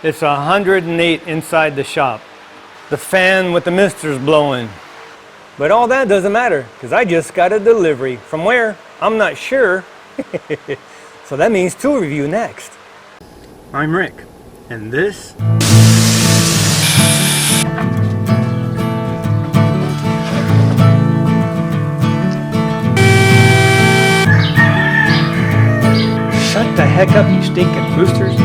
It's 108 inside the shop. The fan with the mister's blowing. But all that doesn't matter because I just got a delivery. From where? I'm not sure. So that means tool review next. I'm Rick, and this shut the heck up, you stinking roosters.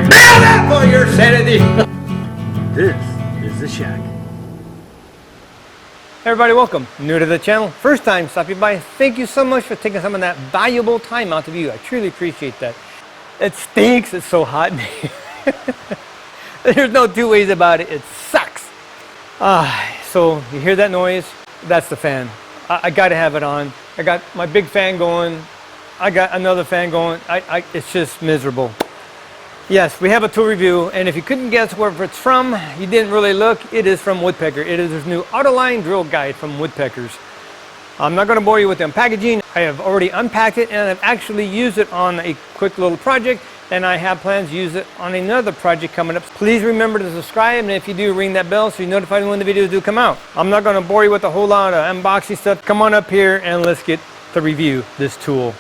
Nail that for your sanity! This is the shack. Hey everybody, welcome. New to the channel, first time stopping by. Thank you so much for taking some of that valuable time out to view. I truly appreciate that. It stinks, it's so hot. There's no two ways about it, it sucks. So you hear that noise? That's the fan. I gotta have it on. I got my big fan going. I got another fan going. It's just miserable. Yes, we have a tool review, and if you couldn't guess where it's from, you didn't really look, it is from Woodpecker. It is this new Autoline drill guide from Woodpeckers. I'm not going to bore you with the unpackaging. I have already unpacked it, and I've actually used it on a quick little project, and I have plans to use it on another project coming up. Please remember to subscribe, and if you do, ring that bell so you're notified when the videos do come out. I'm not going to bore you with a whole lot of unboxing stuff. Come on up here, and let's get to review this tool.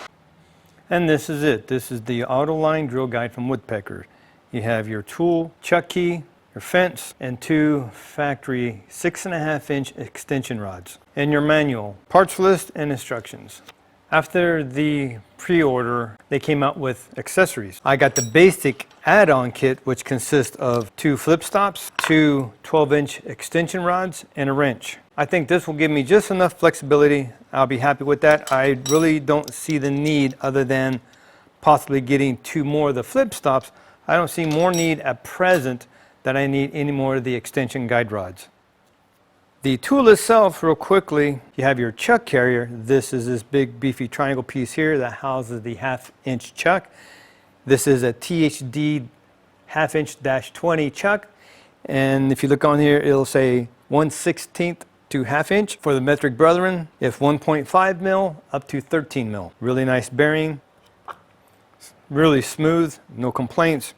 And this is it. This is the Autoline drill guide from Woodpecker. You have your tool, chuck key, your fence, and two factory 6.5-inch extension rods. And your manual, parts list and instructions. After the pre-order, they came out with accessories. I got the basic add-on kit, which consists of two flip stops, two 12-inch extension rods, and a wrench. I think this will give me just enough flexibility. I'll be happy with that. I really don't see the need other than possibly getting two more of the flip stops. I don't see more need at present that I need any more of the extension guide rods. The tool itself, real quickly, you have your chuck carrier. This is this big beefy triangle piece here that houses the 1/2-inch chuck. This is a THD 1/2-inch-20 chuck. And if you look on here, it'll say 1/16 to 1/2 inch for the metric brethren, if 1.5 mil up to 13 mil. Really nice bearing, really smooth, no complaints.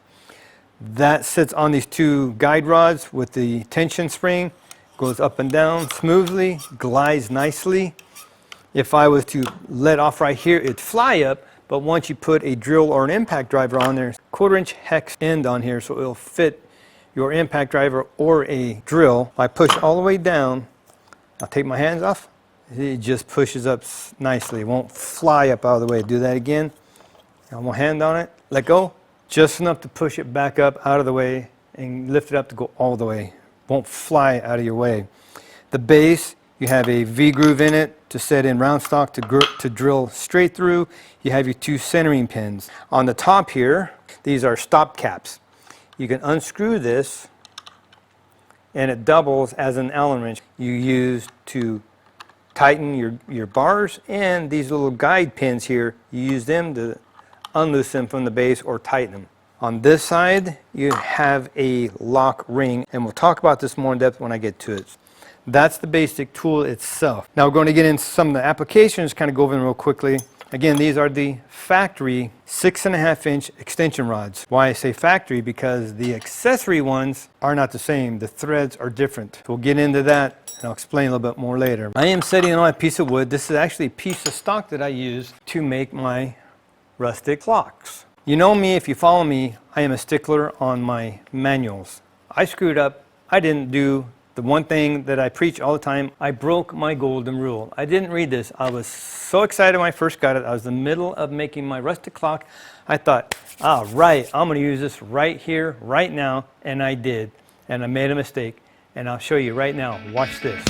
That sits on these two guide rods with the tension spring, goes up and down smoothly, glides nicely. If I was to let off right here, it'd fly up, but once you put a drill or an impact driver on there, 1/4-inch hex end on here, so it'll fit your impact driver or a drill. If I push all the way down, I'll take my hands off, it just pushes up nicely. It won't fly up out of the way. Do that again. Got my hand on it, let go, just enough to push it back up out of the way and lift it up to go all the way. Won't fly out of your way. The base, you have a V-groove in it to set in round stock to drill straight through. You have your two centering pins. On the top here, these are stop caps. You can unscrew this and it doubles as an Allen wrench you use to tighten your bars, and these little guide pins here, you use them to unloose them from the base or tighten them. On this side, you have a lock ring, and we'll talk about this more in depth when I get to it. That's the basic tool itself. Now we're going to get into some of the applications, kind of go over them real quickly. Again, these are the factory 6.5-inch extension rods. Why I say factory? Because the accessory ones are not the same. The threads are different. So we'll get into that and I'll explain a little bit more later. I am setting on a piece of wood. This is actually a piece of stock that I use to make my rustic clocks. You know me, if you follow me, I am a stickler on my manuals. I screwed up. I didn't do the one thing that I preach all the time. I broke my golden rule. I didn't read this. I was so excited when I first got it. I was in the middle of making my rustic clock. I thought, all right, I'm going to use this right here, right now. And I did. And I made a mistake. And I'll show you right now. Watch this.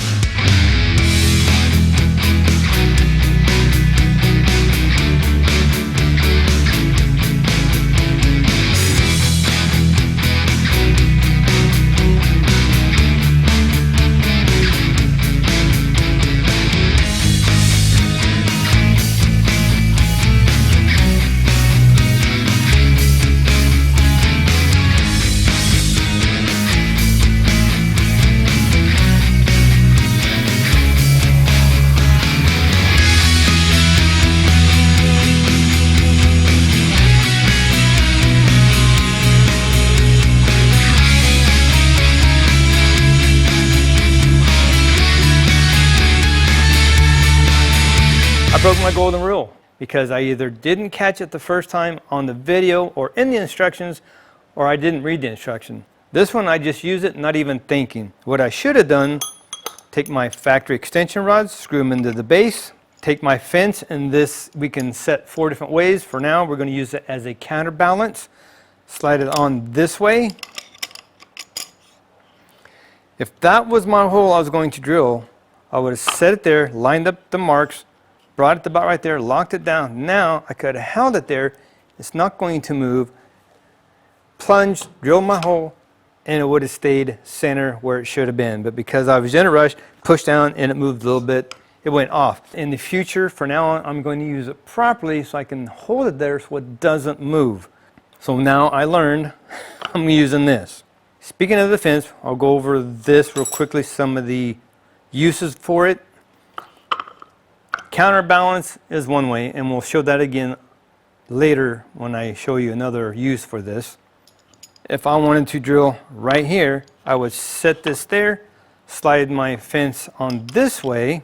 broke my golden rule because I either didn't catch it the first time on the video or in the instructions, or I didn't read the instruction. This one I just used it not even thinking. What I should have done, take my factory extension rods, screw them into the base, take my fence, and this we can set 4 different ways. For now we're going to use it as a counterbalance. Slide it on this way. If that was my hole I was going to drill, I would have set it there, lined up the marks, brought it about right there, locked it down. Now I could have held it there. It's not going to move. Plunged, drilled my hole, and it would have stayed center where it should have been. But because I was in a rush, pushed down and it moved a little bit, it went off. In the future, for now on, I'm going to use it properly so I can hold it there so it doesn't move. So now I learned I'm using this. Speaking of the fence, I'll go over this real quickly, some of the uses for it. Counterbalance is one way, and we'll show that again later when I show you another use for this. If I wanted to drill right here, I would set this there, slide my fence on this way.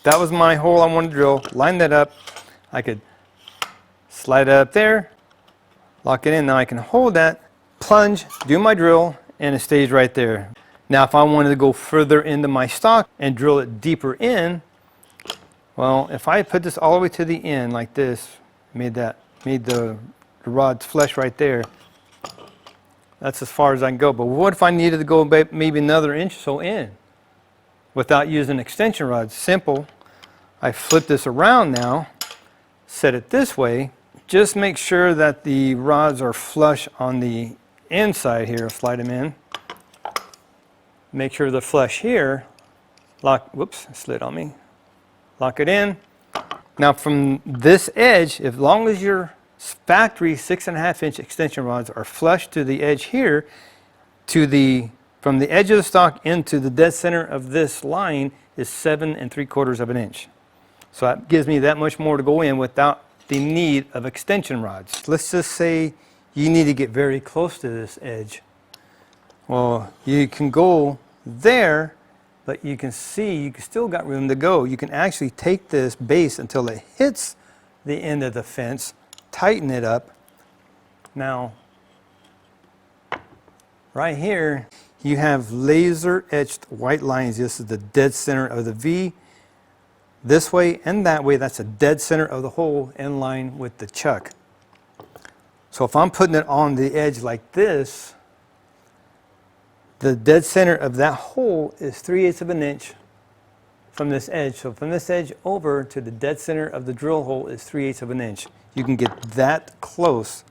That was my hole I wanted to drill, line that up. I could slide it up there, lock it in. Now I can hold that, plunge, do my drill, and it stays right there. Now if I wanted to go further into my stock and drill it deeper in, well, if I put this all the way to the end like this, made the rods flush right there, that's as far as I can go. But what if I needed to go maybe another inch or so in without using extension rods? Simple. I flip this around now, set it this way. Just make sure that the rods are flush on the inside here. Slide them in. Make sure they're flush here. Lock, whoops, it slid on me. Lock it in. Now from this edge, as long as your factory 6.5-inch extension rods are flush to the edge here, from the edge of the stock into the dead center of this line is 7 3/4 of an inch. So that gives me that much more to go in without the need of extension rods. Let's just say you need to get very close to this edge. Well, you can go there, but you can see you still got room to go. You can actually take this base until it hits the end of the fence, tighten it up. Now, right here, you have laser etched white lines. This is the dead center of the V. This way and that way, that's a dead center of the hole in line with the chuck. So if I'm putting it on the edge like this, the dead center of that hole is 3/8 of an inch from this edge. So from this edge over to the dead center of the drill hole is 3/8 of an inch. You can get that close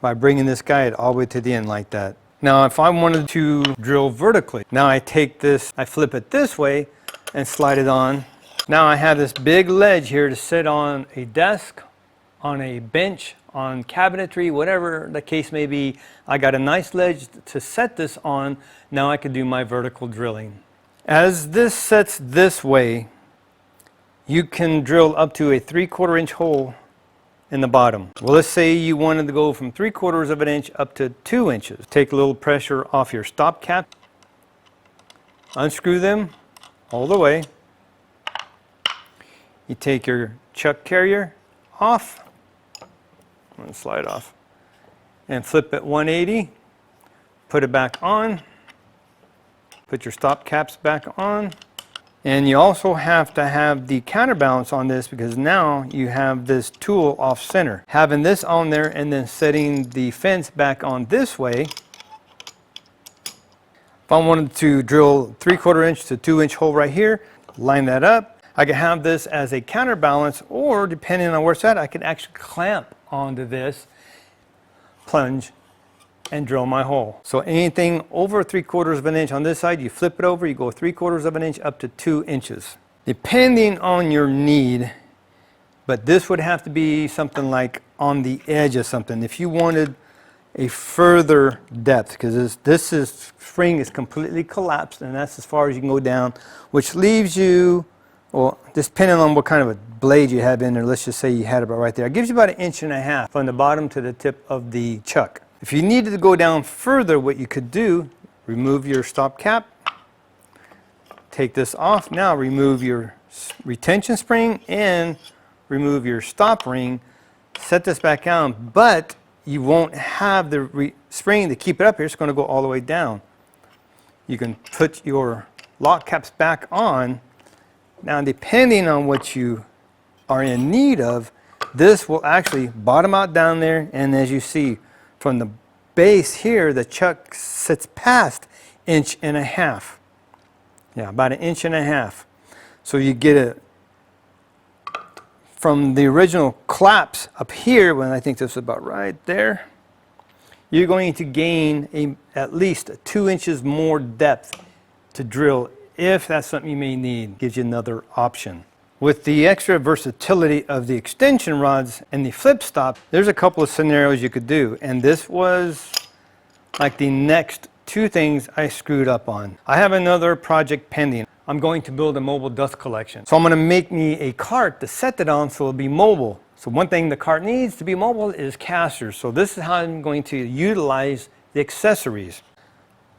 by bringing this guide all the way to the end like that. Now if I wanted to drill vertically, now I take this, I flip it this way and slide it on. Now I have this big ledge here to sit on a desk, on a bench, on cabinetry, whatever the case may be. I got a nice ledge to set this on. Now I can do my vertical drilling. As this sets this way, you can drill up to a 3/4 inch hole in the bottom. Well, let's say you wanted to go from 3/4 of an inch up to 2 inches. Take a little pressure off your stop cap, unscrew them all the way. You take your chuck carrier off, I'm going to slide off, and flip it 180, put it back on, put your stop caps back on, and you also have to have the counterbalance on this because now you have this tool off center. Having this on there and then setting the fence back on this way, if I wanted to drill 3/4 inch to 2 inch hole right here, line that up. I can have this as a counterbalance, or depending on where it's at, I can actually clamp onto this, plunge, and drill my hole. So anything over 3/4 of an inch on this side, you flip it over, you go 3/4 of an inch up to 2 inches. Depending on your need, but this would have to be something like on the edge of something. If you wanted a further depth, because this spring is completely collapsed, and that's as far as you can go down, which leaves you, well, just depending on what kind of a blade you have in there, let's just say you had about right there, it gives you about 1.5 inches from the bottom to the tip of the chuck. If you needed to go down further, what you could do, remove your stop cap, take this off, now remove your retention spring and remove your stop ring. Set this back on, but you won't have the spring to keep it up here. It's going to go all the way down. You can put your lock caps back on. Now, depending on what you are in need of, this will actually bottom out down there, and as you see from the base here, the chuck sits past 1.5 inches. Yeah, about 1.5 inches. So you get it from the original claps up here, when I think this is about right there, you're going to gain at least 2 inches more depth to drill if that's something you may need. Gives you another option. With the extra versatility of the extension rods and the flip stop, there's a couple of scenarios you could do, and this was like the next 2 things I screwed up on. I have another project pending. I'm going to build a mobile dust collection. So I'm going to make me a cart to set it on so it'll be mobile. So one thing the cart needs to be mobile is casters. So this is how I'm going to utilize the accessories.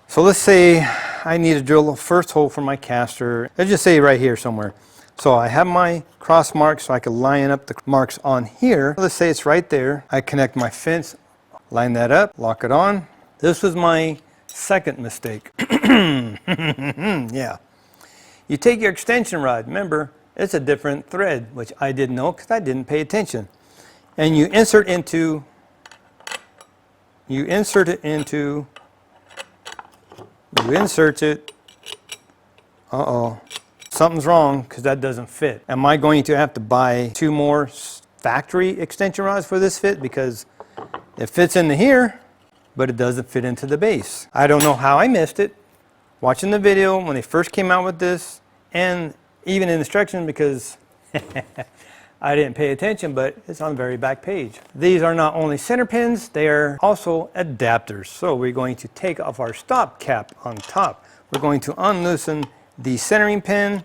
So let's say I need to drill the first hole for my caster. Let's just say right here somewhere. So I have my cross marks so I can line up the marks on here. Let's say it's right there. I connect my fence, line that up, lock it on. This was my second mistake. Yeah. You take your extension rod, remember, it's a different thread, which I didn't know because I didn't pay attention. And you insert it into, you insert it, uh-oh, something's wrong because that doesn't fit. Am I going to have to buy 2 more factory extension rods for this fit? Because it fits into here, but it doesn't fit into the base. I don't know how I missed it. Watching the video when they first came out with this, and even in instructions, because I didn't pay attention, but it's on the very back page. These are not only center pins, they are also adapters. So we're going to take off our stop cap on top. We're going to unloosen the centering pin,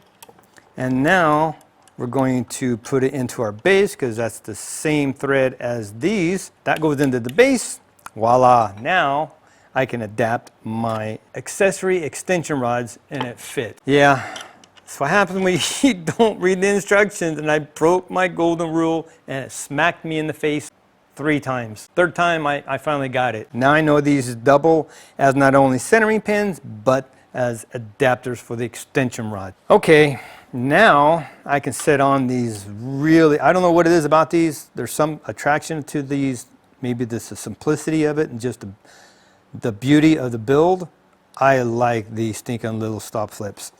and now we're going to put it into our base because that's the same thread as these. That goes into the base. Voila, now I can adapt my accessory extension rods and it fits. Yeah, that's what happens when you don't read the instructions, and I broke my golden rule and it smacked me in the face 3 times. 3rd time I finally got it. Now I know these double as not only centering pins, but as adapters for the extension rod. Okay, now I can set on these really, I don't know what it is about these. There's some attraction to these. Maybe this is the simplicity of it and just the beauty of the build. I like these stinking little stop flips.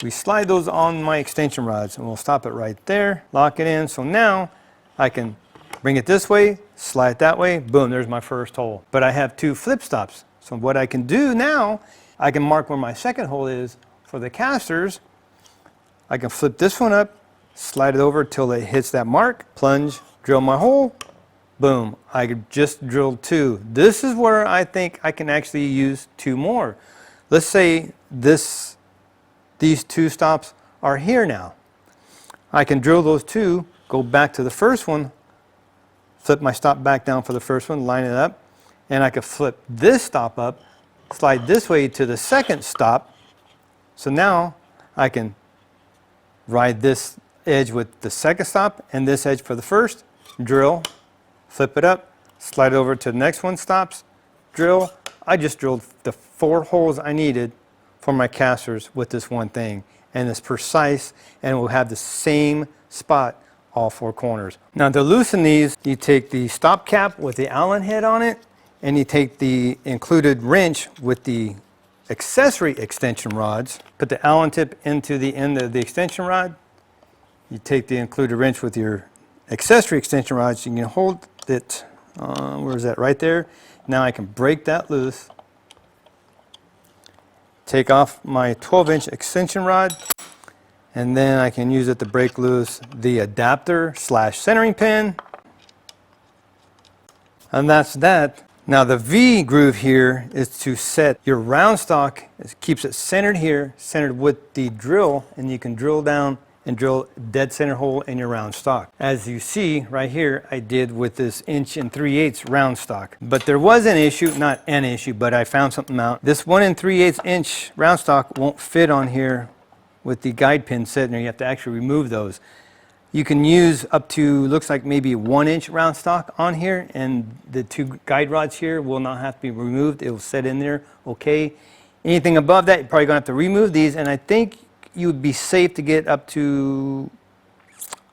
We slide those on my extension rods and we'll stop it right there, lock it in. So now I can bring it this way, slide it that way, boom, there's my first hole. But I have 2 flip stops. So what I can do now, I can mark where my second hole is for the casters. I can flip this one up, slide it over till it hits that mark, plunge, drill my hole, boom, I just drilled 2. This is where I think I can actually use 2 more. Let's say these 2 stops are here now. I can drill those 2, go back to the first one, flip my stop back down for the first one, line it up, and I can flip this stop up, slide this way to the second stop. So now I can ride this edge with the second stop and this edge for the first, drill, flip it up, slide it over to the next one, stops, drill. I just drilled the 4 holes I needed for my casters with this one thing, and it's precise, and it will have the same spot all 4 corners. Now to loosen these, you take the stop cap with the Allen head on it, and you take the included wrench with the accessory extension rods, put the Allen tip into the end of the extension rod, you take the included wrench with your accessory extension rods, you can hold it, where is that, right there. Now I can break that loose, take off my 12-inch extension rod, and then I can use it to break loose the adapter / centering pin, and that's that. Now the V groove here is to set your round stock. It keeps it centered here, centered with the drill, and you can drill down and drill dead center hole in your round stock. As you see right here, I did with this 1 3/8 round stock. But there was an issue, not an issue, but I found something out. This 1 3/8 inch round stock won't fit on here with the guide pin sitting there. You have to actually remove those. You can use up to, looks like maybe 1 inch round stock on here, and the 2 guide rods here will not have to be removed. It will sit in there okay. Anything above that, you're probably gonna have to remove these, and I think you would be safe to get up to,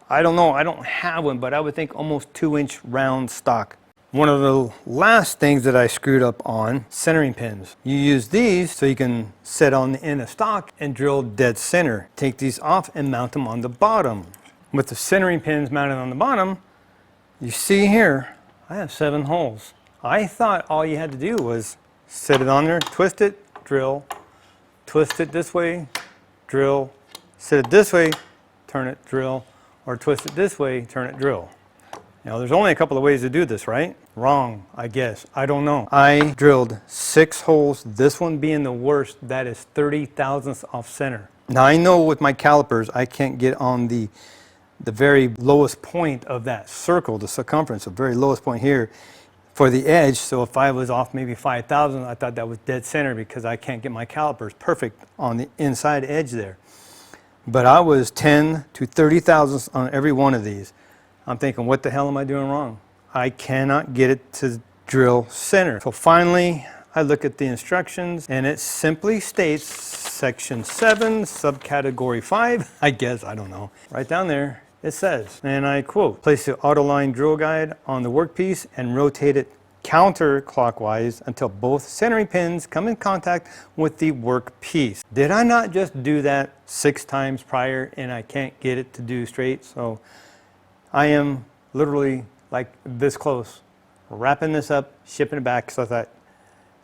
I don't know, I don't have one, but I would think almost 2 inch round stock. One of the last things that I screwed up on, centering pins. You use these so you can set on the end of stock and drill dead center. Take these off and mount them on the bottom. With the centering pins mounted on the bottom, you see here, I have 7 holes. I thought all you had to do was set it on there, twist it, drill, twist it this way, drill, set it this way, turn it, drill, or twist it this way, turn it, drill. Now there's only a couple of ways to do this, right? Wrong, I guess. I don't know. I drilled 6 holes, this one being the worst. That is 30 thousandths off center. Now I know with my calipers, I can't get on the very lowest point of that circle, the circumference, the very lowest point here for the edge. So if I was off maybe 5 thousandths, I thought that was dead center because I can't get my calipers perfect on the inside edge there. But I was 10 to 30 thousandths on every one of these. I'm thinking, what the hell am I doing wrong? I cannot get it to drill center. So finally, I look at the instructions and it simply states section 7, subcategory 5, I guess, I don't know. Right down there, it says, and I quote, place the autoline drill guide on the workpiece and rotate it counterclockwise until both centering pins come in contact with the workpiece. Did I not just do that 6 times prior and I can't get it to do straight? So I am literally like this close, wrapping this up, shipping it back. So I thought,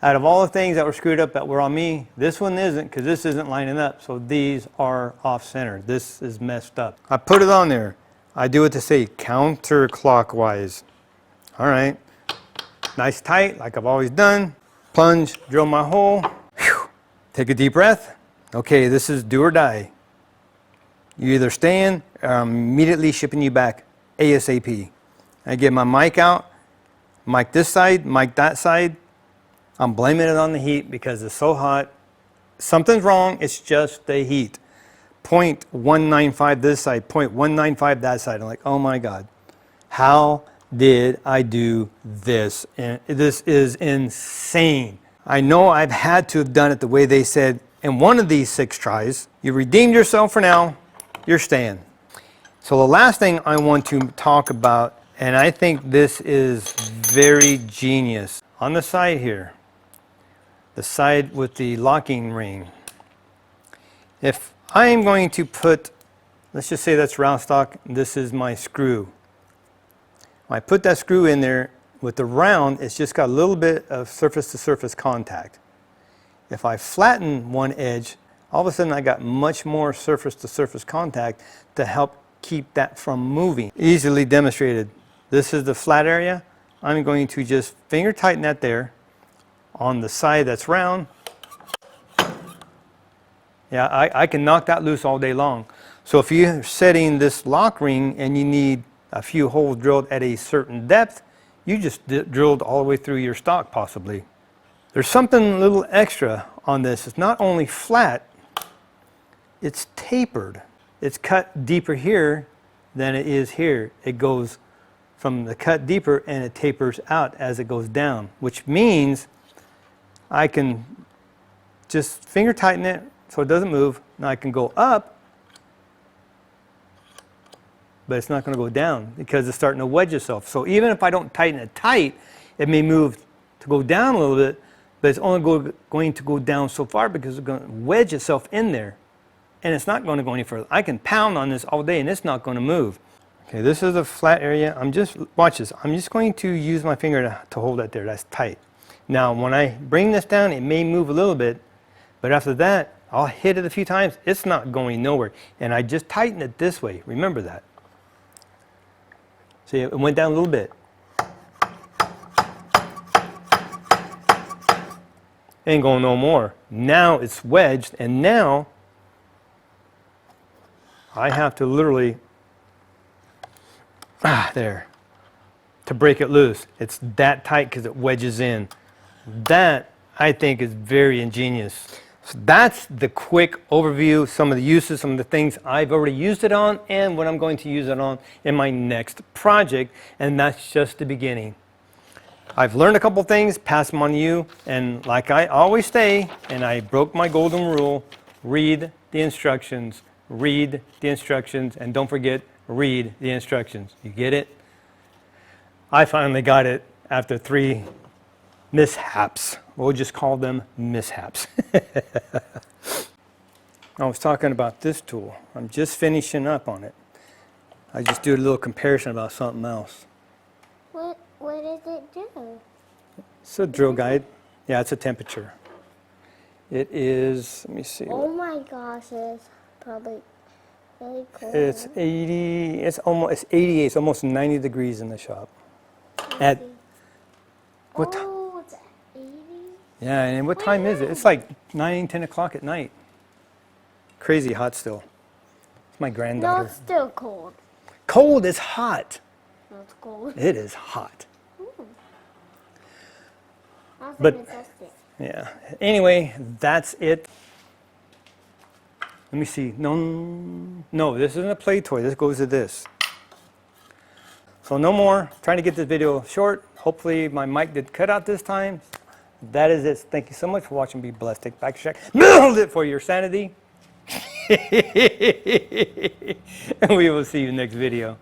out of all the things that were screwed up that were on me, this one isn't, because this isn't lining up. So these are off center. This is messed up. I put it on there. I do it to say counterclockwise. All right, nice tight, like I've always done. Plunge, drill my hole. Whew. Take a deep breath. Okay, this is do or die. You either stay in or I'm immediately shipping you back ASAP. I get my mic out, mic this side, mic that side. I'm blaming it on the heat because it's so hot. Something's wrong, it's just the heat. 0.195 this side, 0.195 that side. I'm like, oh my God, how did I do this? And this is insane. I know I've had to have done it the way they said in one of these 6 tries. You redeemed yourself for now, you're staying. So the last thing I want to talk about, and I think this is very genius, on the side here, the side with the locking ring. If I am going to put, let's just say that's round stock, this is my screw. When I put that screw in there with the round, it's just got a little bit of surface to surface contact. If I flatten one edge, all of a sudden I got much more surface to surface contact to help keep that from moving. Easily demonstrated. This is the flat area. I'm going to just finger tighten that there on the side that's round. Yeah, I can knock that loose all day long. So if you're setting this lock ring and you need a few holes drilled at a certain depth, you just drilled all the way through your stock possibly. There's something a little extra on this. It's not only flat, it's tapered. It's cut deeper here than it is here. It goes from the cut deeper and it tapers out as it goes down, which means I can just finger tighten it so it doesn't move. Now I can go up, but it's not going to go down because it's starting to wedge itself. So even if I don't tighten it tight, it may move to go down a little bit, but it's only going to go down so far because it's going to wedge itself in there, and it's not going to go any further. I can pound on this all day and it's not going to move. Okay, this is a flat area. Watch this. I'm just going to use my finger to hold that there. That's tight. Now, when I bring this down, it may move a little bit, but after that, I'll hit it a few times. It's not going nowhere. And I just tighten it this way. Remember that. See, it went down a little bit. Ain't going no more. Now it's wedged, and now I have to literally, there, to break it loose. It's that tight because it wedges in. That, I think, is very ingenious. So that's the quick overview, some of the uses, some of the things I've already used it on, and what I'm going to use it on in my next project, and that's just the beginning. I've learned a couple things, pass them on to you, and like I always say, and I broke my golden rule, read the instructions, and don't forget, read the instructions. You get it? I finally got it after 3 mishaps. We'll just call them mishaps. I was talking about this tool. I'm just finishing up on it. I just do a little comparison about something else. What does it do? It's a drill guide. Yeah, it's a temperature. It is, let me see. Oh my gosh, it's probably really cold. It's 80, it's 88, it's almost 90 degrees in the shop. At what time? Oh, it's 80? Yeah, and what time is it? It's like 9, 10 o'clock at night. Crazy hot still. It's my No, granddaughter. it's still cold. Cold is hot. No, it's cold. It is hot. I was But- gonna test it. Yeah. Anyway, that's it. Let me see. No, this isn't a play toy. This goes to this. So no more. Trying to get this video short. Hopefully my mic did cut out this time. That is it. Thank you so much for watching. Be blessed. Take back your check. Build it for your sanity. And we will see you next video.